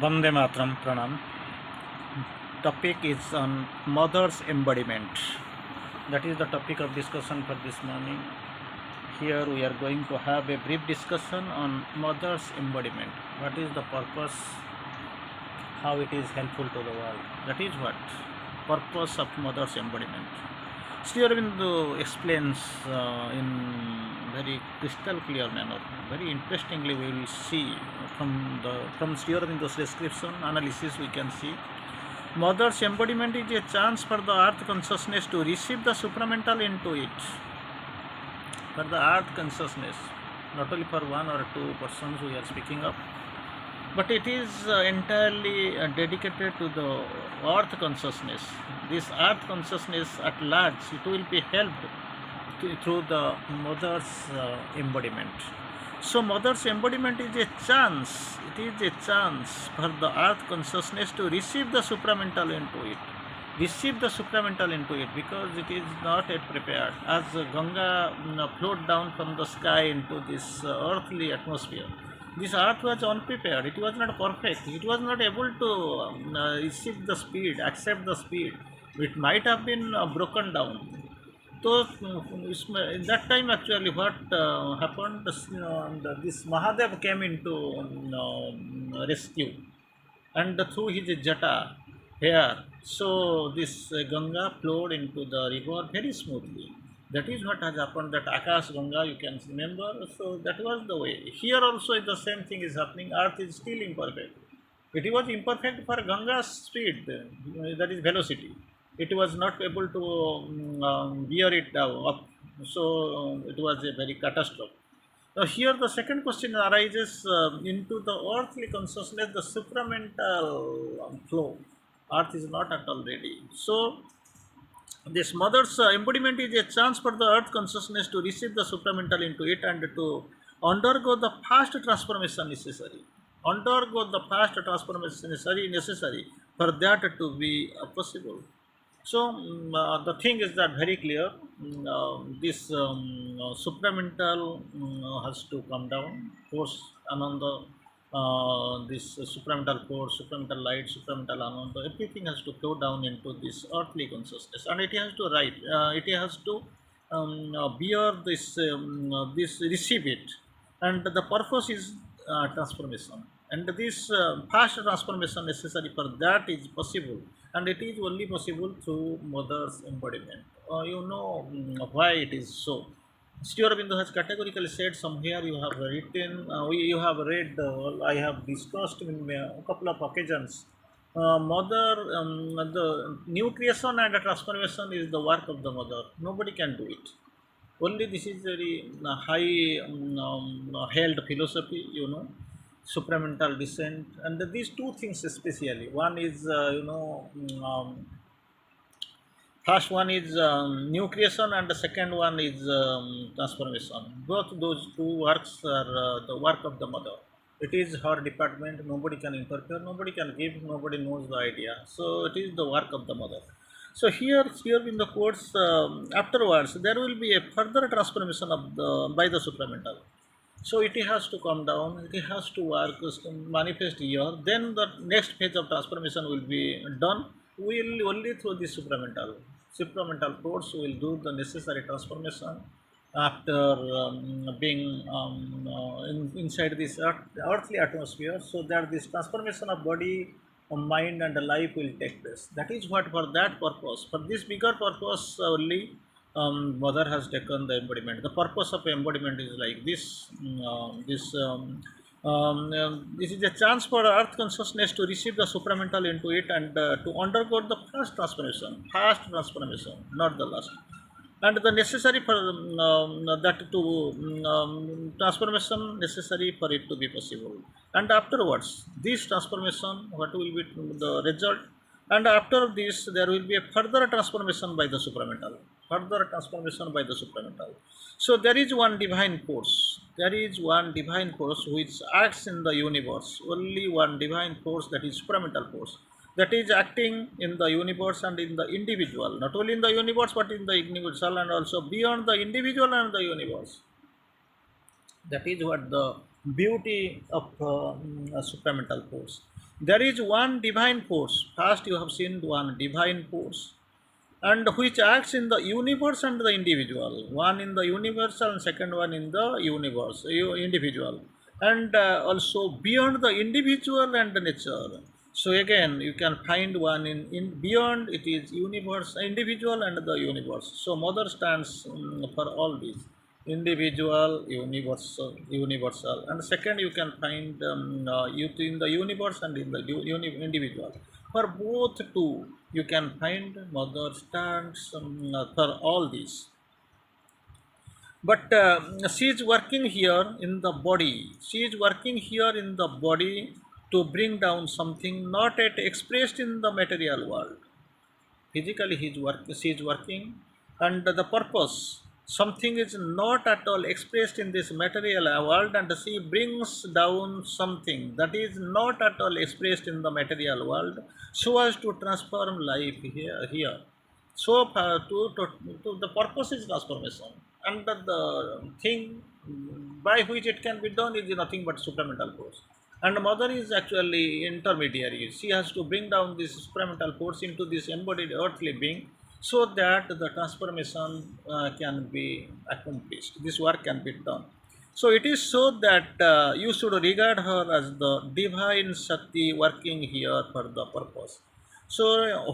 Vande Matram Pranam. Topic is on mother's embodiment. That is the topic of discussion for this morning. Here we are going to have a brief discussion on mother's embodiment. What is the purpose? How it is helpful to the world? That is what purpose of mother's embodiment. Sri Aurobindo explains in very crystal clear manner. Very interestingly, we will see from Sri Aurobindo's description analysis. We can see mother's embodiment is a chance for the earth consciousness to receive the supramental into it. For the earth consciousness, not only for one or two persons we are speaking of, but it is entirely dedicated to the earth consciousness. This earth consciousness at large, it will be helped through the mother's embodiment. So mother's embodiment is a chance, it is a chance for the earth consciousness to receive the supramental into it. Receive the supramental into it, because it is not yet prepared. As Ganga flowed down from the sky into this earthly atmosphere, this earth was unprepared, it was not perfect, it was not able to receive the speed, accept the speed. It might have been broken down. So in that time actually what happened, this Mahadev came into rescue, and through his jata hair, so this Ganga flowed into the river very smoothly. That is what has happened, that Akash Ganga, you can remember. So that was the way. Here also the same thing is happening. Earth is still imperfect. It was imperfect for Ganga's speed, that is velocity. It was not able to bear it up. So it was a very catastrophe. Now here the second question arises into the earthly consciousness, the supramental flow. Earth is not at all ready. So this mother's embodiment is a chance for the earth consciousness to receive the supramental into it and to undergo the fast transformation necessary. Undergo the fast transformation necessary for that to be possible. So the thing is that very clear. This supramental has to come down. Force Ananda, this supramental force, supramental light, supramental Ananda, everything has to flow down into this earthly consciousness, and it has to write. It has to bear this receive it, and the purpose is transformation, and this fast transformation necessary for that is possible, and it is only possible through mother's embodiment. You know why it is so. Sri Aurobindo has categorically said, somewhere you have written, you have read, I have discussed in a couple of occasions. The new creation and the transformation is the work of the mother. Nobody can do it. Only this is very high held philosophy, supramental descent, and these two things especially. One is, first one is new creation, and the second one is transformation. Both those two works are the work of the mother. It is her department. Nobody can interfere. Nobody can give. Nobody knows the idea. So it is the work of the mother. So here in the course afterwards, there will be a further transformation of by the supramental. So it has to come down. It has to work, manifest here. Then the next phase of transformation will be done. Will only through the supramental. Supramental force will do the necessary transformation after being inside this earthly atmosphere, so that this transformation of body, mind, and life will take place. That is what, for that purpose, for this bigger purpose only, mother has taken the embodiment. The purpose of embodiment is like this. This is a chance for earth consciousness to receive the supramental into it and to undergo the fast transformation, not the last. And the necessary for that to transformation necessary for it to be possible. And afterwards, this transformation, what will be the result? And after this, there will be a further transformation by the supramental. Further transformation by the supramental. So there is one divine force. There is one divine force which acts in the universe. Only one divine force, that is supramental force, that is acting in the universe and in the individual. Not only in the universe, but in the individual, and also beyond the individual and the universe. That is what the beauty of supramental force. There is one divine force. First, you have seen one divine force, and which acts in the universe and the individual. One in the universal, and second one in the universe, individual, and also beyond the individual and the nature. So again, you can find one in beyond. It is universe, individual, and the universe. So mother stands for all these individual, universal, and second you can find youth in the universe and in the individual. For both two, you can find mother stands for all these. But she is working here in the body. She is working here in the body to bring down something not yet expressed in the material world. Physically she is working, and the purpose, something is not at all expressed in this material world, and she brings down something that is not at all expressed in the material world, so as to transform life here. So to the purpose is transformation, and the thing by which it can be done is nothing but supramental force. And mother is actually intermediary. She has to bring down this supramental force into this embodied earthly being, so that the transformation can be accomplished, this work can be done. So it is so that you should regard her as the divine Shakti working here for the purpose. So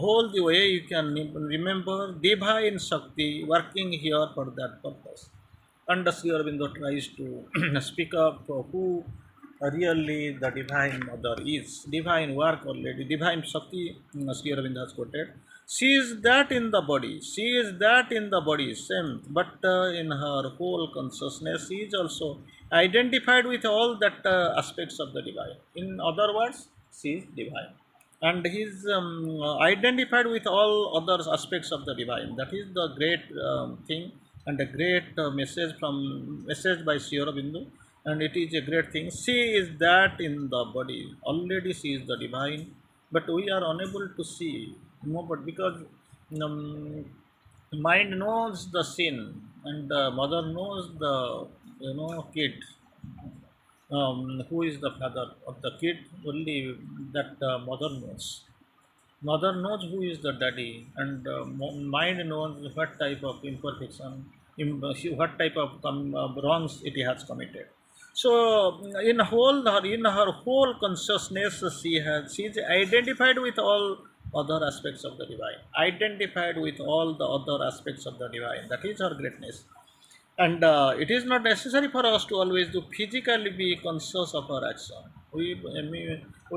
whole the way you can remember divine Shakti working here for that purpose. And Sri Aurobindo tries to speak up who really the divine mother is. Divine work already, divine Shakti, Sri Aurobindo has quoted. She is that in the body, she is that in the body, same, but in her whole consciousness, she is also identified with all that aspects of the divine. In other words, she is divine. And he is identified with all other aspects of the divine. That is the great thing, and a great message by Sri Aurobindo, and it is a great thing. She is that in the body. Already she is the divine, but we are unable to see. No, but because um, mind knows the sin, and mother knows the kid. Who is the father of the kid? Only that mother knows. Mother knows who is the daddy, and mind knows what type of imperfection, what type of wrongs it has committed. So, in her whole consciousness, she is identified with all other aspects of the divine, identified with all the other aspects of the divine. That is her greatness. And it is not necessary for us to always do physically be conscious of our action. We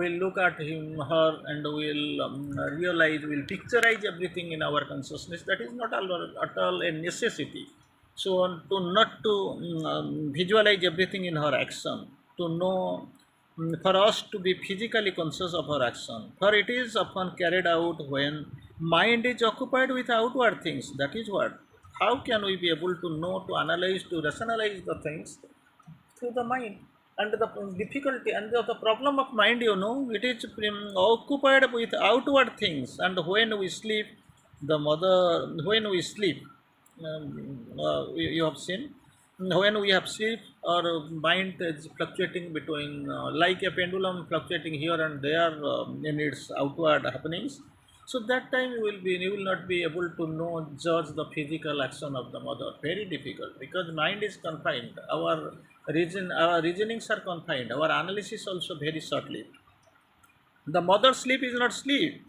look at her, and we'll realize, we'll picturize everything in our consciousness. That is not at all a necessity. So to not to visualize everything in her action, to know, for us to be physically conscious of our action, for it is often carried out when mind is occupied with outward things. That is what. How can we be able to know, to analyze, to rationalize the things through the mind? And the difficulty and the problem of mind, it is occupied with outward things. And when we sleep, when we sleep, you have seen, when we have sleep, our mind is fluctuating between, like a pendulum fluctuating here and there in its outward happenings. So that time you will not be able to know, judge the physical action of the mother. Very difficult, because mind is confined. Our reasonings are confined. Our analysis also very short-lived. The mother sleep is not sleep.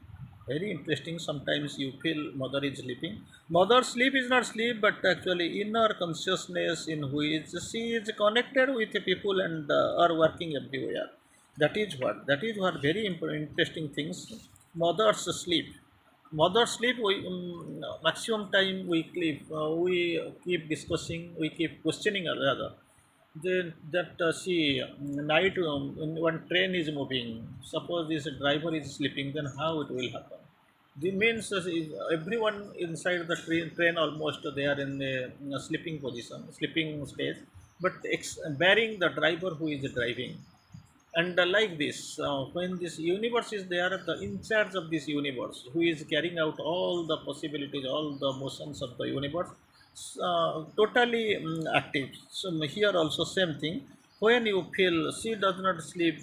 Very interesting. Sometimes you feel mother is sleeping. Mother sleep is not sleep, but actually inner consciousness in which she is connected with the people and are working everywhere. That is what. That is what very interesting things. Mother's sleep. Mother's sleep. Maximum time we keep discussing. We keep questioning rather. Then that see night when train is moving, suppose this driver is sleeping, then how it will happen? The means everyone inside the train almost they are in a sleeping position, sleeping stage, but bearing the driver who is driving. And like this, when this universe is there, the in charge of this universe, who is carrying out all the possibilities, all the motions of the universe, totally active. So here also same thing. When you feel she does not sleep,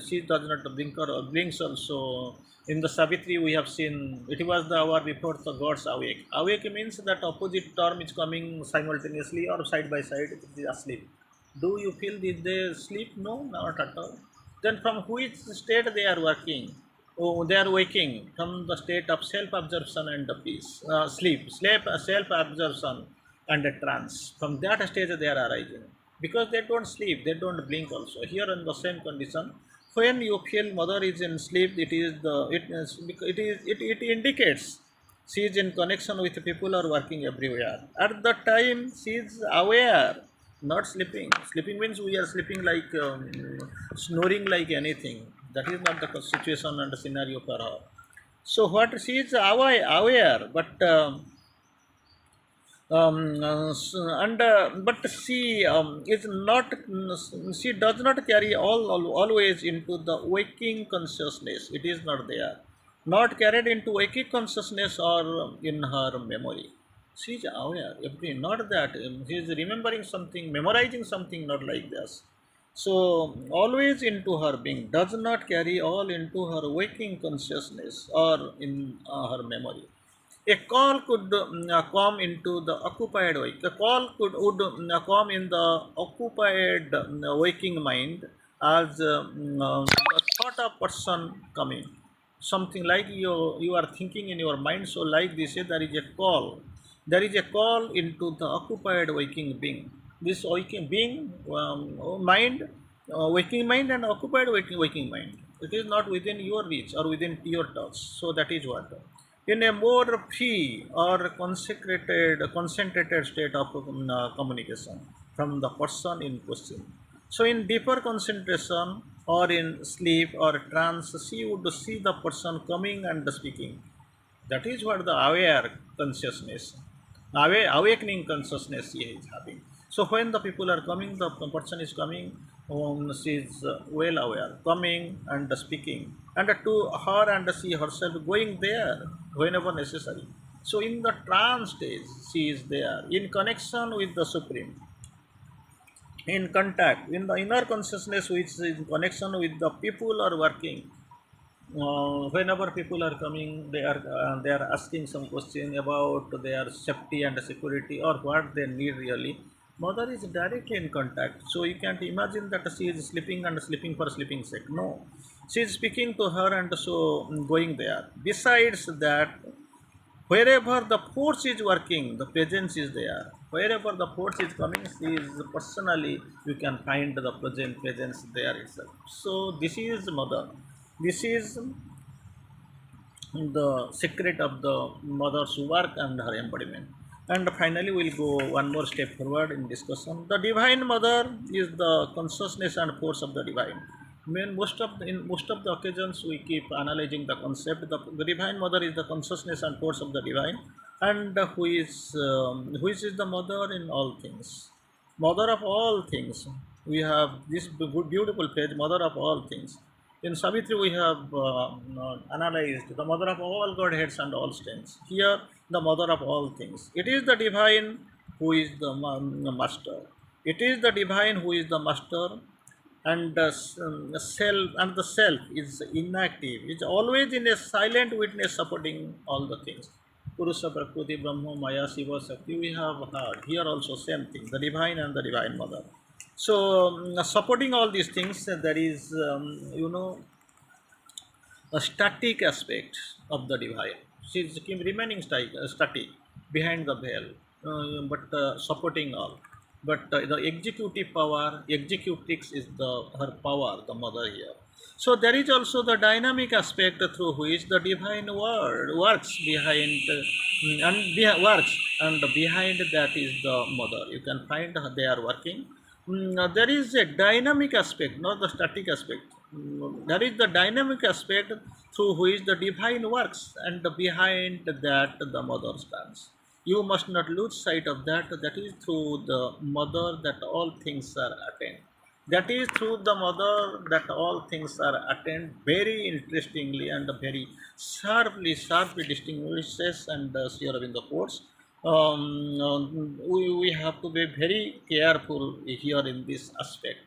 she does not blink or blinks also. In the Savitri, we have seen it was the hour before the gods awake. Awake means that opposite term is coming simultaneously or side by side. It is asleep. Do you feel did they sleep? No, not at all. Then from which state they are working? Oh, they are waking from the state of self-absorption and the peace, sleep, self-absorption and a trance. From that stage they are arising because they don't sleep, they don't blink. Also, here in the same condition, when you feel mother is in sleep, it indicates she is in connection with people who are working everywhere. At the time, she is aware, not sleeping. Sleeping means we are sleeping like snoring like anything. That is not the situation and the scenario for her. So what she is aware, but and but she is not. She does not carry always into the waking consciousness. It is not there, not carried into waking consciousness or in her memory. She is aware. Every not that she is remembering something, memorizing something, not like this. So always into her being does not carry all into her waking consciousness or in her memory. A call could come into the occupied wake. A call would come in the occupied waking mind as a thought of person coming. Something like you are thinking in your mind. So like this, there is a call. There is a call into the occupied waking being. This waking being, mind, waking mind and occupied waking mind. It is not within your reach or within your touch. So that is what in a more free or concentrated state of communication from the person in question. So, in deeper concentration or in sleep or trance, she would see the person coming and speaking. That is what the aware consciousness, awakening consciousness he is having. So when the people are coming, the person is coming, she is well aware, coming and speaking, and to her and she herself going there whenever necessary. So in the trance stage, she is there in connection with the Supreme, in contact, in the inner consciousness which is in connection with the people are working. Whenever people are coming, they are asking some question about their safety and security or what they need really. Mother is directly in contact, so you can't imagine that she is sleeping and sleeping for sleeping sake. No, she is speaking to her and so going there. Besides that, wherever the force is working, the presence is there. Wherever the force is coming, she is personally, you can find the presence there itself. So this is mother. This is the secret of the mother's work and her embodiment. And finally, we'll go one more step forward in discussion. The divine mother is the consciousness and force of the divine. In most of the occasions, we keep analyzing the concept. The divine mother is the consciousness and force of the divine, and who is the mother in all things, mother of all things. We have this beautiful page, mother of all things. In Savitri, we have analyzed the mother of all godheads and all strengths. Here, the mother of all things. It is the divine who is the master. It is the divine who is the master, and the self is inactive. It's always in a silent witness, supporting all the things. Purusha Prakriti Brahma Maya Shiva Shakti. We have heard here also same thing. The divine and the divine mother. So supporting all these things, there is a static aspect of the divine. She is remaining static behind the veil, but supporting all. But the executive power, executrix is her power, the mother here. So there is also the dynamic aspect through which the divine word works behind works, and behind that is the mother. You can find they are working. There is a dynamic aspect, not the static aspect. There is the dynamic aspect through which the divine works, and behind that the mother stands. You must not lose sight of that. That is through the mother that all things are attained. That is through the mother that all things are attained. Very interestingly and very sharply distinguishes and Sri Aurobindo quotes. We have to be very careful here in this aspect.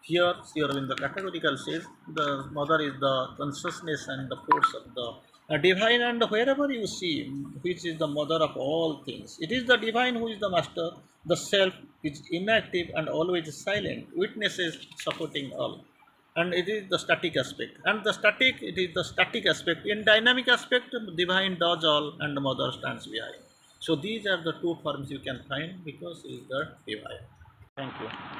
Here, Sri Aurobindo categorical says the mother is the consciousness and the force of the divine, and wherever you see which is the mother of all things, it is the divine who is the master. The self is inactive and always silent, witnesses supporting all, and it is the static aspect. And the static, it is the static aspect. In dynamic aspect, divine does all, and the mother stands behind. So these are the two forms you can find because it is the divine. Thank you.